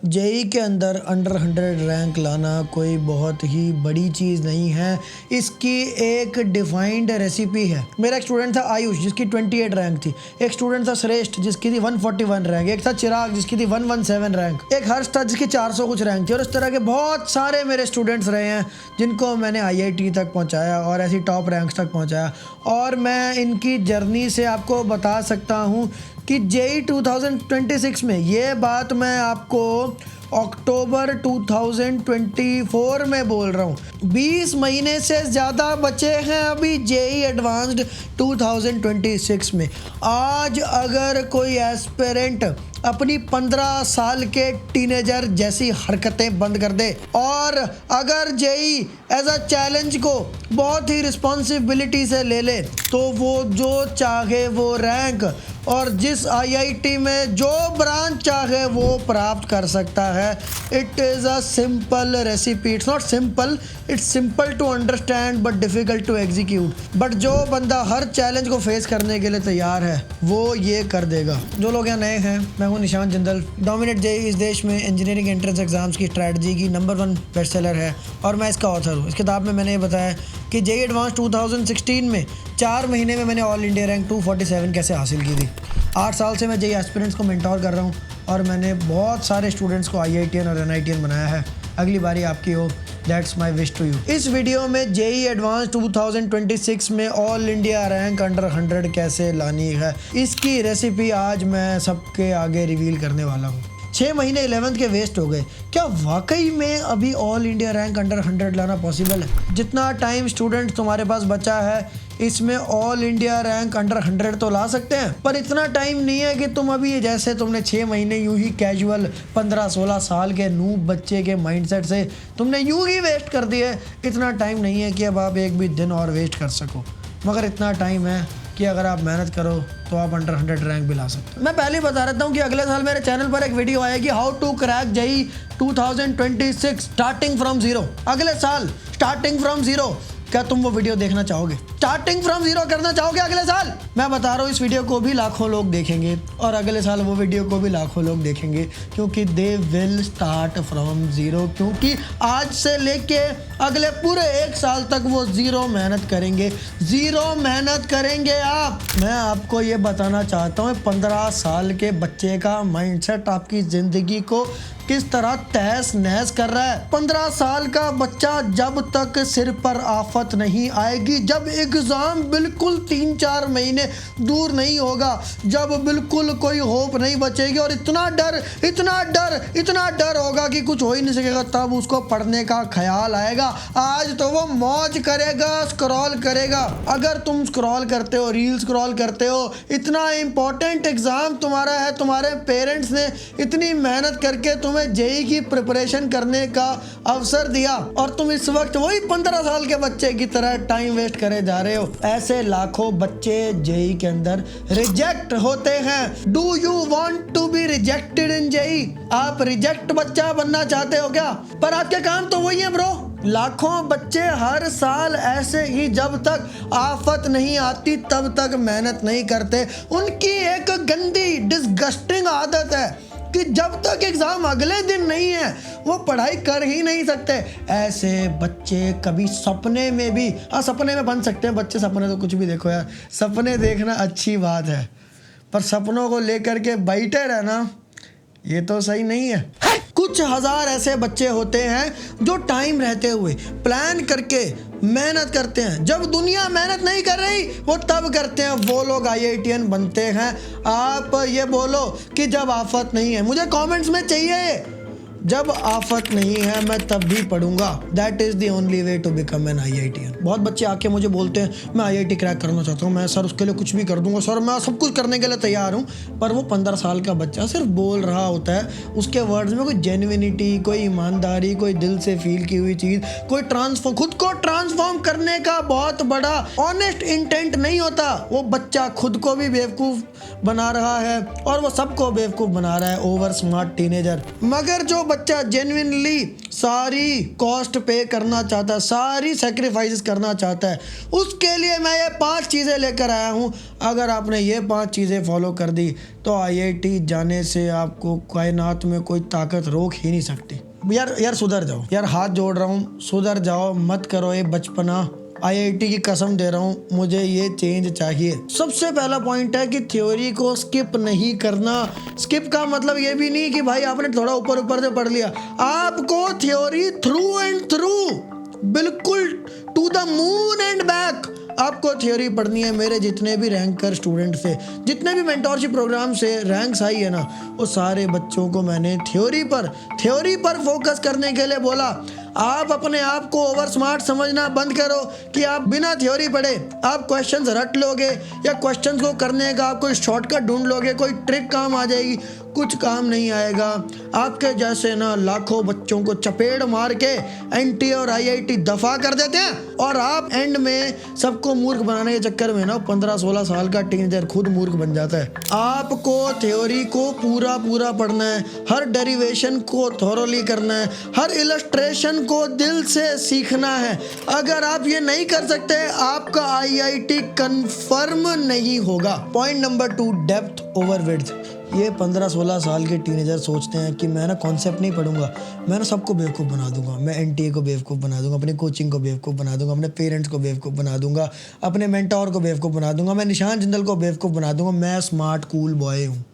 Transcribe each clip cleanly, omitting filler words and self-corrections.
JEE के अंदर under 100 rank लाना कोई बहुत ही बड़ी चीज़ नहीं है। इसकी एक डिफाइंड रेसिपी है। मेरा एक स्टूडेंट था आयुष जिसकी 28 रैंक थी, एक स्टूडेंट था श्रेष्ठ जिसकी थी 141 रैंक, एक था चिराग जिसकी थी 117 रैंक, एक हर्ष था जिसकी 400 कुछ रैंक थी। और इस तरह के बहुत सारे मेरे स्टूडेंट्स रहे हैं जिनको मैंने IIT तक पहुँचाया और ऐसी टॉप रैंक्स तक पहुँचाया। और मैं इनकी जर्नी से आपको बता सकता हूँ कि जेईई 2026 में ये बात मैं आपको अक्टूबर 2024 में बोल रहा हूँ। 20 महीने से ज़्यादा बचे हैं अभी जेईई एडवांस्ड 2026 में। आज अगर कोई एस्पिरेंट अपनी 15 साल के टीनेजर जैसी हरकतें बंद कर दे और अगर जेईई एज अ चैलेंज को बहुत ही रिस्पॉन्सिबिलिटी से ले ले तो वो जो चाहे वो रैंक और जिस IIT में जो ब्रांच चाहे वो प्राप्त कर सकता है। It is a simple recipe. It's not simple, it's simple to understand but difficult to execute. But जो बंदा हर चैलेंज को फेस करने के लिए तैयार है वो ये कर देगा। जो लोग यहाँ नए हैं, मैं हूँ निशांत जिंदल। डोमिनेट जेईई इस देश में इंजीनियरिंग एंट्रेंस एग्जाम्स की स्ट्रैटेजी की नंबर 1 बेस्टसेलर है और मैं इसका ऑथर हूँ। इस किताब में मैंने ये बताया कि जेईई एडवांस 2016 में 4 महीने में मैंने ऑल इंडिया रैंक 247 कैसे हासिल की थी। 8 साल से मैं जेईई एस्पिरेंट्स को मेंटोर कर रहा हूँ और मैंने बहुत सारे स्टूडेंट्स को IITian और NITian बनाया है। अगली बारी आपकी हो, that's my wish to you. इस वीडियो में जेईई एडवांस 2026 में ऑल इंडिया रैंक अंडर 100 कैसे लानी है, इसकी रेसिपी आज मैं सबके आगे रिवील करने वाला हूँ। 6 महीने 11th के वेस्ट हो गए। क्या वाकई में अभी ऑल इंडिया रैंक अंडर 100 लाना पॉसिबल है? जितना टाइम स्टूडेंट तुम्हारे पास बचा है इसमें ऑल इंडिया रैंक अंडर 100 तो ला सकते हैं, पर इतना टाइम नहीं है कि तुम अभी जैसे तुमने 6 महीने यूं ही कैजुअल 15-16 साल के नूब बच्चे के माइंडसेट से तुमने यूं ही वेस्ट कर दिए। इतना टाइम नहीं है कि अब आप एक भी दिन और वेस्ट कर सको, मगर इतना टाइम है कि अगर आप मेहनत करो तो आप अंडर 100 रैंक भी ला सकते हो। मैं पहले बता रहता हूँ कि अगले साल मेरे चैनल पर एक वीडियो आएगी, how to crack JEE 2026 starting from zero. अगले साल स्टार्टिंग फ्रॉम जीरो। क्या तुम वो वीडियो देखना चाहोगे? स्टार्टिंग फ्रॉम जीरो करना चाहोगे अगले साल? मैं बता रहा हूँ इस वीडियो को भी लाखों लोग देखेंगे और अगले साल वो वीडियो को भी लाखों लोग देखेंगे, क्योंकि they will start from zero. क्योंकि आज से लेके अगले पूरे 1 साल तक वो जीरो मेहनत करेंगे, जीरो मेहनत करेंगे आप। मैं आपको ये बताना चाहता हूँ 15 साल के बच्चे का माइंडसेट आपकी ज़िंदगी को किस तरह तहस नहस कर रहा है। 15 साल का बच्चा जब तक सिर पर आफत नहीं आएगी, जब एग्ज़ाम बिल्कुल 3-4 महीने दूर नहीं होगा, जब बिल्कुल कोई होप नहीं बचेगी और इतना डर होगा कि कुछ हो ही नहीं सकेगा, तब उसको पढ़ने का ख्याल आएगा। आज तो वो मौज करेगा, स्क्रॉल करेगा। अगर तुम स्क्रॉल करते हो, रील स्क्रॉल करते हो, इतना इंपॉर्टेंट एग्ज़ाम तुम्हारा है, तुम्हारे पेरेंट्स ने इतनी मेहनत करके तुम्हें जेईई की प्रिपरेशन करने का अवसर दिया और तुम इस वक्त वही 15 साल के बच्चे की तरह टाइम वेस्ट करे जा रहे हो। ऐसे लाखों बच्चे जेईई के अंदर रिजेक्ट होते हैं। Do you want to be rejected in JEE? आप रिजेक्ट बच्चा बनना चाहते हो क्या? पर आपके काम तो वही है ब्रो। लाखों बच्चे हर साल ऐसे ही जब तक आफत नहीं आती तब तक मेहनत नहीं करते। उनकी एक गंदी डिस्गस्टिंग आदत है कि जब तक एग्ज़ाम अगले दिन नहीं है वो पढ़ाई कर ही नहीं सकते। ऐसे बच्चे कभी सपने में भी, सपने में बन सकते हैं बच्चे, सपने तो कुछ भी देखो यार, सपने देखना अच्छी बात है, पर सपनों को लेकर के बैठे रहना ये तो सही नहीं है। कुछ हजार ऐसे बच्चे होते हैं जो टाइम रहते हुए प्लान करके मेहनत करते हैं। जब दुनिया मेहनत नहीं कर रही वो तब करते हैं, वो लोग IITian बनते हैं। आप ये बोलो कि जब आफत नहीं है, मुझे कमेंट्स में चाहिए जब आफत नहीं है मैं तब भी पढ़ूंगा। That is the only way to become an IITian। बहुत बच्चे आके मुझे बोलते हैं मैं IIT क्रैक करना चाहता हूँ, मैं सर उसके लिए कुछ भी कर दूंगा, सर मैं सब कुछ करने के लिए तैयार हूँ। पर वो 15 साल का बच्चा सिर्फ बोल रहा होता है, उसके वर्ड्स में कोई जेन्युइनिटी, कोई ईमानदारी, कोई दिल से फील की हुई चीज़, कोई खुद को ट्रांसफॉर्म करने का बहुत बड़ा ऑनेस्ट इंटेंट नहीं होता। वो बच्चा खुद को भी बेवकूफ़ बना रहा है और वो सबको बेवकूफ़ बना रहा है, ओवर स्मार्ट टीनेजर। मगर जो बच्चा जेन्युइनली सारी कॉस्ट पे करना चाहता है, सारी सेक्रीफाइसेस करना चाहता है, उसके लिए मैं ये 5 चीज़ें लेकर आया हूँ। अगर आपने ये 5 चीज़ें फॉलो कर दी तो IIT जाने से आपको कायनात में कोई ताकत रोक ही नहीं सकती। यार सुधर जाओ, यार हाथ जोड़ रहा हूँ, सुधर जाओ, मत करो ये बचपना। IIT की कसम दे रहा हूँ, मुझे ये चेंज चाहिए। सबसे पहला पॉइंट है कि थ्योरी को स्किप नहीं करना। स्किप का मतलब ये भी नहीं कि भाई आपने थोड़ा ऊपर ऊपर से पढ़ लिया। आपको थ्योरी थ्रू एंड थ्रू, बिल्कुल to the moon and back आपको थ्योरी पढ़नी है। मेरे जितने भी रैंकर स्टूडेंट से, जितने भी मेंटोरशिप प्रोग्राम से रैंक्स आई है ना, वो सारे बच्चों को मैंने थ्योरी पर फोकस करने के लिए बोला। आप अपने आप को ओवर स्मार्ट समझना बंद करो कि आप बिना थ्योरी पढ़े आप क्वेश्चंस रट लोगे या क्वेश्चंस को करने का आप कोई शॉर्टकट ढूंढ लोगे, कोई ट्रिक काम आ जाएगी। कुछ काम नहीं आएगा। आपके जैसे ना लाखों बच्चों को चपेट मार के NTA और IIT दफा कर देते हैं और आप एंड में सबको मूर्ख बनाने के चक्कर में ना 15-16 साल का टीनेजर खुद मूर्ख बन जाता है। आपको थ्योरी को पूरा पढ़ना है, हर डेरिवेशन को थॉरोली करना है, हर इलस्ट्रेशन को दिल से सीखना है। अगर आप ये नहीं कर सकते आपका IIT कंफर्म नहीं होगा। Point number 2, depth over width. ये 15-16 साल के टीनेजर सोचते हैं कि मैं ना कॉन्सेप्ट नहीं पढ़ूंगा, मैं ना सबको बेवकूफ़ बना दूंगा, मैं NTA को बेवकूफ़ बना दूंगा, अपनी कोचिंग को बेवकूफ़ बना दूंगा, अपने पेरेंट्स को बेवकूफ़ बना दूंगा, अपने मेंटोर को बेवकूफ़ बना दूंगा, मैं निशान जिंदल को बेवकूफ़ बना दूंगा, मैं स्मार्ट कूल बॉय हूँ।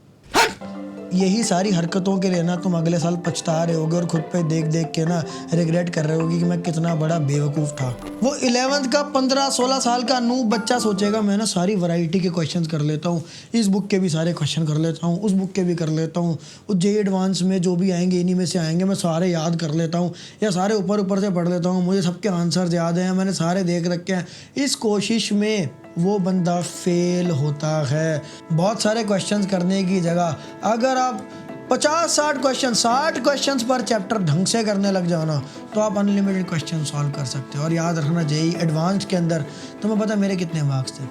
यही सारी हरकतों के लिए ना तुम अगले साल पछता रहे होगे और खुद पे देख के ना रिग्रेट कर रहे होगे कि मैं कितना बड़ा बेवकूफ़ था। वो 11th का 15-16 साल का नूब बच्चा सोचेगा मैं ना सारी वैरायटी के क्वेश्चंस कर लेता हूँ, इस बुक के भी सारे क्वेश्चन कर लेता हूँ, उस बुक के भी कर लेता हूँ, उस JEE एडवांस में जो भी आएंगे इन्हीं में से आएंगे, मैं सारे याद कर लेता हूँ या सारे ऊपर से पढ़ लेता हूँ, मुझे सबके आंसर्स याद हैं, मैंने सारे देख रखे हैं। इस कोशिश में वो बंदा फेल होता है। बहुत सारे क्वेश्चंस करने की जगह अगर आप 50-60 क्वेश्चन 60 क्वेश्चंस पर चैप्टर ढंग से करने लग जाओ ना तो आप अनलिमिटेड क्वेश्चन सॉल्व कर सकते हो। और याद रखना JEE एडवांस्ड के अंदर तुम्हें पता मेरे कितने मार्क्स थे?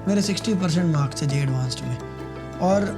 मेरे 60% मार्क्स थे JEE एडवांस्ड में, और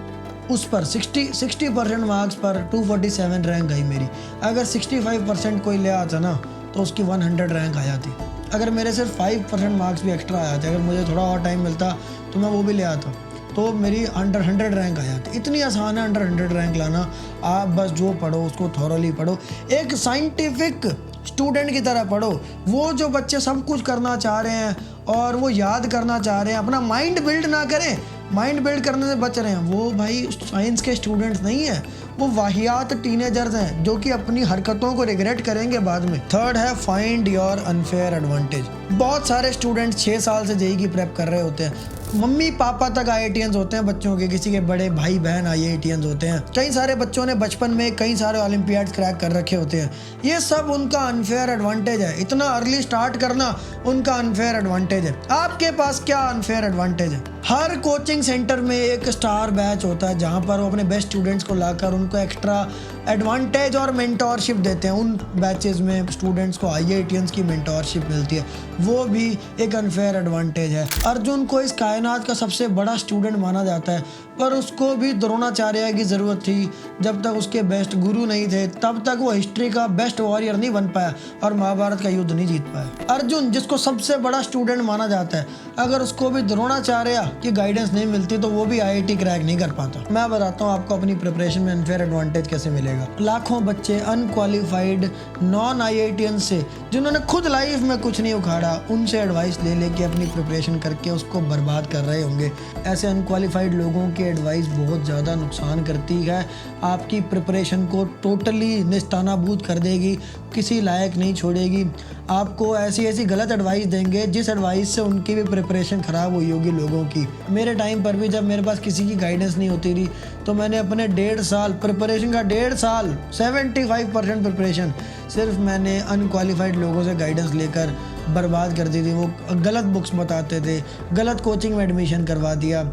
उस पर 60% मार्क्स पर 247 रैंक आई मेरी। अगर 65% कोई ले आता ना तो उसकी 100 रैंक आ जाती। अगर मेरे सिर्फ 5% मार्क्स भी एक्स्ट्रा आया था, अगर मुझे थोड़ा और टाइम मिलता तो मैं वो भी ले आता तो मेरी अंडर 100 रैंक आ जाती। इतनी आसान है अंडर 100 रैंक लाना। आप बस जो पढ़ो उसको थॉरोली पढ़ो, एक साइंटिफिक स्टूडेंट की तरह पढ़ो। वो जो बच्चे सब कुछ करना चाह रहे हैं और वो याद करना चाह रहे हैं, अपना माइंड बिल्ड ना करें, माइंड बिल्ड करने से बच रहे हैं, वो भाई साइंस के स्टूडेंट्स नहीं हैं, वो वाहियात टीनेजर्स हैं जो कि अपनी हरकतों को रिग्रेट करेंगे बाद में। थर्ड है फाइंड योर अनफेयर एडवांटेज। बहुत सारे स्टूडेंट्स 6 साल से JEE की प्रेप कर रहे होते हैं, मम्मी पापा तक IITians होते हैं बच्चों के, किसी के बड़े भाई बहन IITians होते हैं, कई सारे बच्चों ने बचपन में कई सारे ओलंपियाड्स क्रैक कर रखे होते हैं। ये सब उनका अनफेयर एडवांटेज है, इतना अर्ली स्टार्ट करना उनका अनफेयर एडवांटेज है। आपके पास क्या अनफेयर एडवांटेज है? हर कोचिंग सेंटर में एक स्टार बैच होता है जहाँ पर वो अपने बेस्ट स्टूडेंट्स को लाकर उनको एक्स्ट्रा एडवांटेज और मेंटोरशिप देते हैं। उन बैचेस में स्टूडेंट्स को IITians की मेंटोरशिप मिलती है, वो भी एक अनफेयर एडवांटेज है। अर्जुन को इस कायनात का सबसे बड़ा स्टूडेंट माना जाता है, पर उसको भी द्रोणाचार्य की ज़रूरत थी। जब तक उसके बेस्ट गुरु नहीं थे तब तक वो हिस्ट्री का बेस्ट वॉरियर नहीं बन पाया और महाभारत का युद्ध नहीं जीत पाया। अर्जुन जिसको सबसे बड़ा स्टूडेंट माना जाता है, अगर उसको भी द्रोणाचार्य की गाइडेंस नहीं मिलती तो वो भी IIT क्रैक नहीं कर पाता। मैं बताता हूँ आपको अपनी प्रिपरेशन में अनफेयर एडवांटेज कैसे मिलेगा। लाखों बच्चे अनक्वालिफाइड नॉन IITians से, जिन्होंने खुद लाइफ में कुछ नहीं उखाड़ा, उनसे एडवाइस ले लेके अपनी प्रिपरेशन करके उसको बर्बाद कर रहे होंगे। ऐसे अनक्वालिफाइड लोगों की एडवाइस बहुत ज़्यादा नुकसान करती है, आपकी प्रिपरेशन को टोटली निस्तानाबूद कर देगी, किसी लायक नहीं छोड़ेगी। आपको ऐसी गलत एडवाइस देंगे जिस एडवाइस से उनकी भी प्रिपरेशन ख़राब हुई होगी लोगों की। मेरे टाइम पर भी जब मेरे पास किसी की गाइडेंस नहीं होती थी तो मैंने अपने 1.5 साल प्रिपरेशन का 1.5 साल 75% प्रिपरेशन सिर्फ मैंने अनक्वालिफाइड लोगों से गाइडेंस लेकर बर्बाद कर दी थी। वो गलत बुक्स बताते थे, गलत कोचिंग में एडमिशन करवा दिया,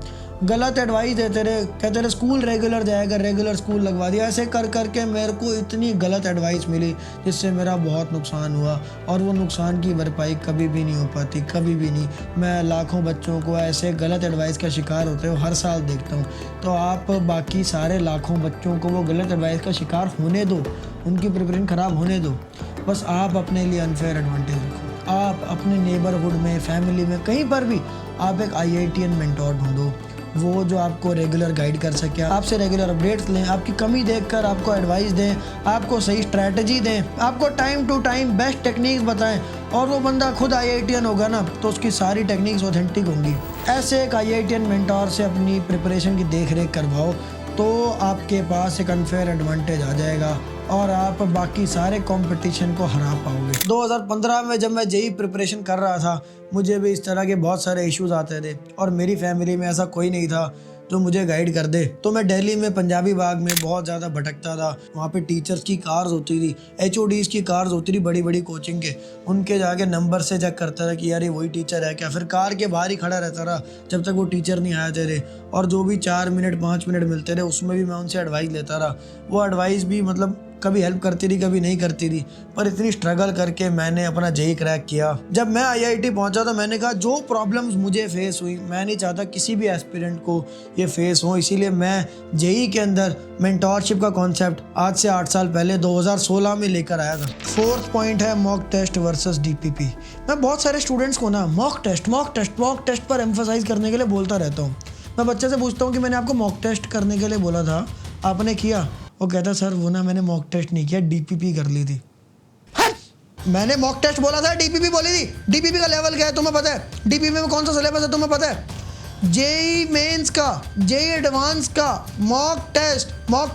गलत एडवाइस देते रहे, कहते रहे स्कूल रेगुलर जाएगा, रेगुलर स्कूल लगवा दिया। ऐसे कर कर के मेरे को इतनी गलत एडवाइस मिली जिससे मेरा बहुत नुकसान हुआ, और वो नुकसान की भरपाई कभी भी नहीं हो पाती, कभी भी नहीं। मैं लाखों बच्चों को ऐसे गलत एडवाइस का शिकार होते हुए हर साल देखता हूँ। तो आप बाकी सारे लाखों बच्चों को वो गलत एडवाइस का शिकार होने दो, उनकी प्रिपरेशन ख़राब होने दो। बस आप अपने लिए अनफेयर एडवांटेज रखो। आप अपने नेबरहुड में, फैमिली में, कहीं पर भी आप एक IITian मेंटोर ढूंढो, वो जो आपको रेगुलर गाइड कर सके, आपसे रेगुलर अपडेट्स लें, आपकी कमी देखकर आपको एडवाइस दें, आपको सही स्ट्रैटेजी दें, आपको time to time best techniques बताएं। और वो बंदा खुद IITian होगा ना, तो उसकी सारी टेक्निक्स ऑथेंटिक होंगी। ऐसे एक IITian मेंटोर से अपनी प्रिपरेशन की देख रेख करवाओ, तो आपके पास एक अनफेयर एडवांटेज आ जाएगा और आप बाकी सारे कंपटीशन को हरा पाओगे। 2015 में जब मैं जेई प्रिपरेशन कर रहा था, मुझे भी इस तरह के बहुत सारे इश्यूज आते थे और मेरी फैमिली में ऐसा कोई नहीं था जो मुझे गाइड कर दे। तो मैं दिल्ली में पंजाबी बाग में बहुत ज़्यादा भटकता था। वहाँ पे टीचर्स की कार्स होती थी, HODs की कार्स होती थी बड़ी बड़ी कोचिंग के, उनके जाके नंबर से चेक करता था कि यार ये वही टीचर है क्या। फिर कार के बाहर ही खड़ा रहता रहा जब तक वो टीचर नहीं आया तेरे, और जो भी 4 मिनट 5 मिनट मिलते रहे उसमें भी मैं उनसे एडवाइस लेता रहा। वो एडवाइस भी मतलब कभी हेल्प करती रही, कभी नहीं करती रही, पर इतनी स्ट्रगल करके मैंने अपना जेई क्रैक किया। जब मैं IIT पहुंचा तो मैंने कहा जो प्रॉब्लम्स मुझे फेस हुई, मैं नहीं चाहता किसी भी एस्पिरेंट को ये फेस हो, इसीलिए मैं जेई के अंदर मेंटोरशिप का कॉन्सेप्ट आज से 8 साल पहले 2016 में लेकर आया था। 4th पॉइंट है मॉक टेस्ट वर्सेस DPP। मैं बहुत सारे स्टूडेंट्स को ना मॉक टेस्ट पर एम्फसाइज करने के लिए बोलता रहता हूँ। मैं बच्चे से पूछता हूँ कि मैंने आपको मॉक टेस्ट करने के लिए बोला था, आपने किया? वो कहता सर वो ना मैंने मॉक टेस्ट नहीं किया, DPP कर ली थी। मैंने मॉक टेस्ट बोला था, DPP बोली थी। DPP का लेवल क्या है तुम्हें पता है? DPP में कौन सा सिलेबस है तुम्हें पता है? जेई मेंस का, जेई एडवांस का मॉक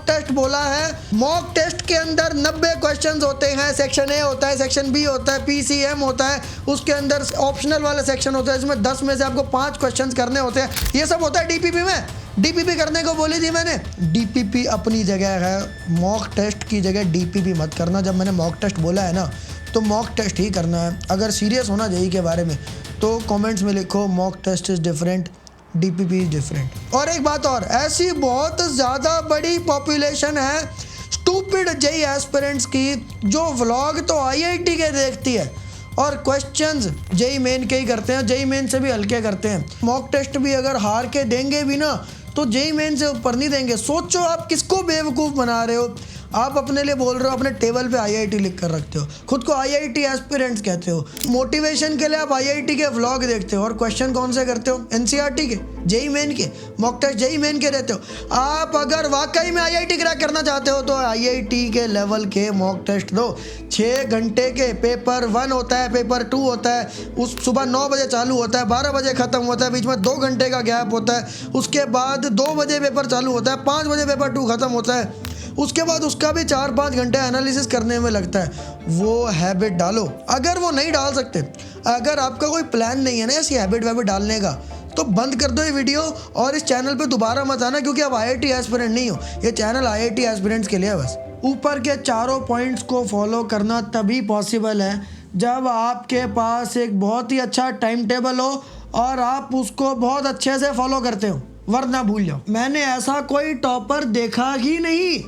टेस्ट बोला है। मॉक टेस्ट के अंदर 90 क्वेश्चंस होते हैं। सेक्शन ए होता है, सेक्शन बी होता है, PCM होता है, उसके अंदर ऑप्शनल वाला सेक्शन होता है जिसमें 10 में से आपको 5 क्वेश्चंस करने होते हैं। ये सब होता है DPP में। DPP करने को बोली थी मैंने। DPP अपनी जगह है, मॉक टेस्ट की जगह DPP मत करना। जब मैंने मॉक टेस्ट बोला है ना, तो मॉक टेस्ट ही करना है। अगर सीरियस होना जेई के बारे में तो कमेंट्स में लिखो mock test is different, DPP is different. और एक बात और, ऐसी बहुत ज़्यादा बड़ी पॉपुलेशन है स्टूपिड जेई एस्पिरेंट्स की जो व्लॉग तो IIT के देखती है और क्वेश्चंस जेई मेन के ही करते हैं, जेई मेन से भी हल्के करते हैं। मॉक टेस्ट भी अगर हार के देंगे भी ना तो जेई मेन से ऊपर नहीं देंगे। सोचो आप किसको बेवकूफ़ बना रहे हो। आप अपने लिए बोल रहे हो, अपने टेबल पे IIT लिख कर रखते हो, खुद को IIT एस्पिरेंट्स कहते हो, मोटिवेशन के लिए आप IIT के व्लॉग देखते हो और क्वेश्चन कौन से करते हो? NCERT के, जेई मेन के, मॉक टेस्ट जेई मेन के देते हो। आप अगर वाकई में IIT क्रैक करना चाहते हो तो IIT के लेवल के मॉक टेस्ट दो। 6 घंटे के पेपर 1 होता है, पेपर 2 होता है, उस सुबह 9 बजे चालू होता है, 12 बजे ख़त्म होता है, बीच में 2 घंटे का गैप होता है। उसके बाद 2 बजे पेपर चालू होता है, 5 बजे पेपर 2 ख़त्म होता है। उसके बाद उसका भी 4-5 घंटे एनालिसिस करने में लगता है। वो हैबिट डालो। अगर वो नहीं डाल सकते, अगर आपका कोई प्लान नहीं है ना ऐसी हैबिट वैबिट डालने का, तो बंद कर दो ये वीडियो और इस चैनल पे दोबारा मत आना, क्योंकि आप IIT एस्पिरेंट नहीं हो। ये चैनल IIT एस्पिरेंट्स के लिए है बस। ऊपर के चारों पॉइंट्स को फॉलो करना तभी पॉसिबल है जब आपके पास एक बहुत ही अच्छा टाइम टेबल हो और आप उसको बहुत अच्छे से फॉलो करते हो, वरना भूल जाओ। मैंने ऐसा कोई टॉपर देखा ही नहीं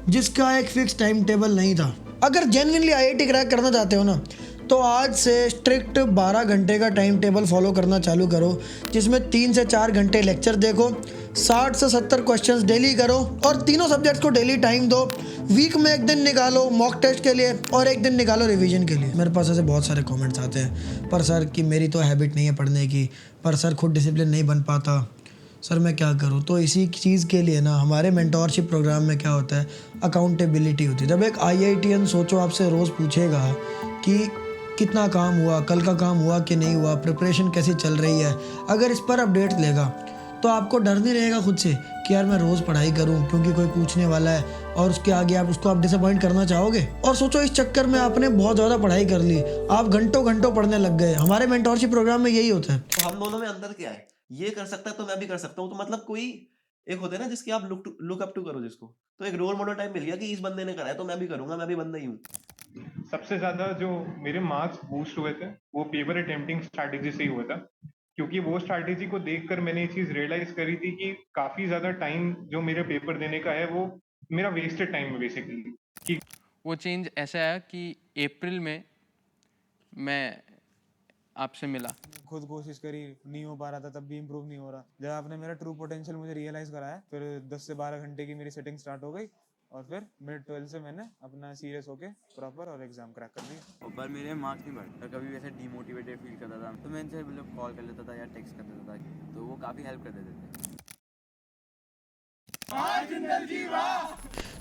जिसका एक फिक्स टाइम टेबल नहीं था। अगर जेन्युइनली IIT क्रैक करना चाहते हो ना, तो आज से स्ट्रिक्ट 12 घंटे का टाइम टेबल फॉलो करना चालू करो, जिसमें 3 से 4 घंटे लेक्चर देखो, 60 से 70 क्वेश्चंस डेली करो और तीनों सब्जेक्ट्स को डेली टाइम दो। वीक में 1 दिन निकालो मॉक टेस्ट के लिए और 1 दिन निकालो रिवीजन के लिए। मेरे पास ऐसे बहुत सारे कमेंट्स आते हैं, पर सर कि मेरी तो हैबिट नहीं है पढ़ने की, पर सर खुद डिसिप्लिन नहीं बन पाता, सर मैं क्या करूँ। तो इसी चीज़ के लिए ना हमारे मेंटोरशिप प्रोग्राम में क्या होता है, अकाउंटेबिलिटी होती है। जब एक IITian सोचो आपसे रोज़ पूछेगा कि कितना काम हुआ, कल का काम हुआ कि नहीं हुआ, प्रिपरेशन कैसी चल रही है, अगर इस पर अपडेट लेगा तो आपको डर नहीं रहेगा खुद से कि यार मैं रोज़ पढ़ाई करूं क्योंकि कोई पूछने वाला है, और उसके आगे आप डिसअपॉइंट करना चाहोगे। और सोचो इस चक्कर में आपने बहुत ज़्यादा पढ़ाई कर ली, आप घंटों घंटों पढ़ने लग गए। हमारे मेंटोरशिप प्रोग्राम में यही होता है। तो हम दोनों में अंतर क्या है? ये कर सकता है तो मैं भी कर सकता हूँ। तो मतलब कोई एक होता है ना जिसकी आप लुक अप टू करो जिसको। तो एक रोल मॉडल टाइप मिल गया कि इस बंदे ने करा है तो मैं भी करूँगा, मैं भी बंदा ही हूँ। सबसे ज़्यादा जो मेरे मार्क्स बूस्ट हुए थे, वो पेपर अटेम्प्टिंग स्ट्रैटेजी से ही हुआ था। क्योंकि वो स्ट्रैटेजी को देखकर मैंने ये चीज़ रियलाइज़ करी थी कि काफ़ी ज़्यादा टाइम जो मेरे पेपर देने का है वो मेरा वेस्टेड टाइम है बेसिकली। कि वो चेंज ऐसा आया कि अप्रैल में मैं आपसे मिला। खुद कोशिश करी, नहीं हो पा रहा था, तब भी इम्प्रूव नहीं हो रहा। जब आपने मेरा ट्रू पोटेंशियल मुझे रियलाइज़ कराया, फिर 10 से 12 घंटे की मेरी सेटिंग स्टार्ट हो गई और फिर मिड 12 से मैंने अपना सीरियस होके प्रॉपर और एग्ज़ाम क्रैक कर दिया। पर मेरे मार्क्स नहीं बढ़े और कभी वैसे डीमोटिवेटेड फील करता था तो मैं इनसे मतलब कॉल कर लेता था या टेक्स्ट कर देता था, तो वो काफ़ी हेल्प कर देते थे।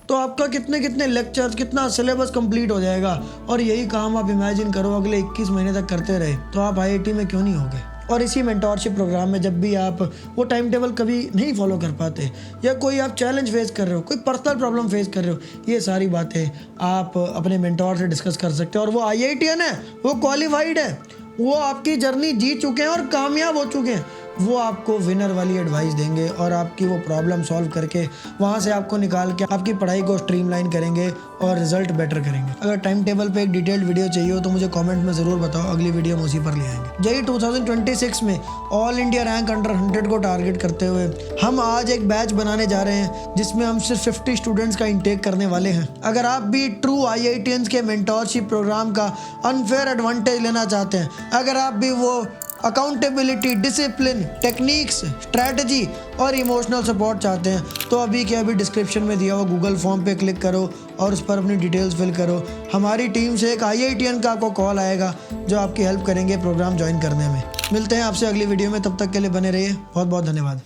तो आपका कितने कितने लेक्चर्स, कितना सिलेबस कंप्लीट हो जाएगा, और यही काम आप इमेजिन करो अगले 21 महीने तक करते रहे तो आप आईआईटी में क्यों नहीं होगे। और इसी मेंटोरशिप प्रोग्राम में जब भी आप वो टाइम टेबल कभी नहीं फॉलो कर पाते या कोई आप चैलेंज फेस कर रहे हो, कोई पर्सनल प्रॉब्लम फेस कर रहे हो, ये सारी बातें आप अपने मेंटोर से डिस्कस कर सकते हो। और वो आईआईटीएन है, वो क्वालिफाइड है, वो आपकी जर्नी जी चुके हैं और कामयाब हो चुके हैं। वो आपको विनर वाली एडवाइस देंगे और आपकी वो प्रॉब्लम सॉल्व करके वहाँ से आपको निकाल के आपकी पढ़ाई को स्ट्रीमलाइन करेंगे और रिजल्ट बेटर करेंगे। अगर टाइम टेबल पे एक डिटेल्ड वीडियो चाहिए हो तो मुझे कमेंट में ज़रूर बताओ, अगली वीडियो हम उसी पर ले आएंगे। जेईई 2026 में ऑल इंडिया रैंक अंडर 100 को टारगेट करते हुए हम आज एक बैच बनाने जा रहे हैं जिसमें हम सिर्फ 50 स्टूडेंट्स का इंटेक करने वाले हैं। अगर आप भी ट्रू आईआईटीएंस के मेंटोरशिप प्रोग्राम का अनफेयर एडवांटेज लेना चाहते हैं, अगर आप भी वो अकाउंटेबिलिटी, डिसिप्लिन, टेक्निक्स, स्ट्रैटेजी और इमोशनल सपोर्ट चाहते हैं तो अभी के अभी डिस्क्रिप्शन में दिया हुआ गूगल फॉर्म पे क्लिक करो और उस पर अपनी डिटेल्स फिल करो। हमारी टीम से एक आईआईटीएन का आपको कॉल आएगा जो आपकी हेल्प करेंगे प्रोग्राम ज्वाइन करने में। मिलते हैं आपसे अगली वीडियो में, तब तक के लिए बने रहिए। बहुत बहुत धन्यवाद।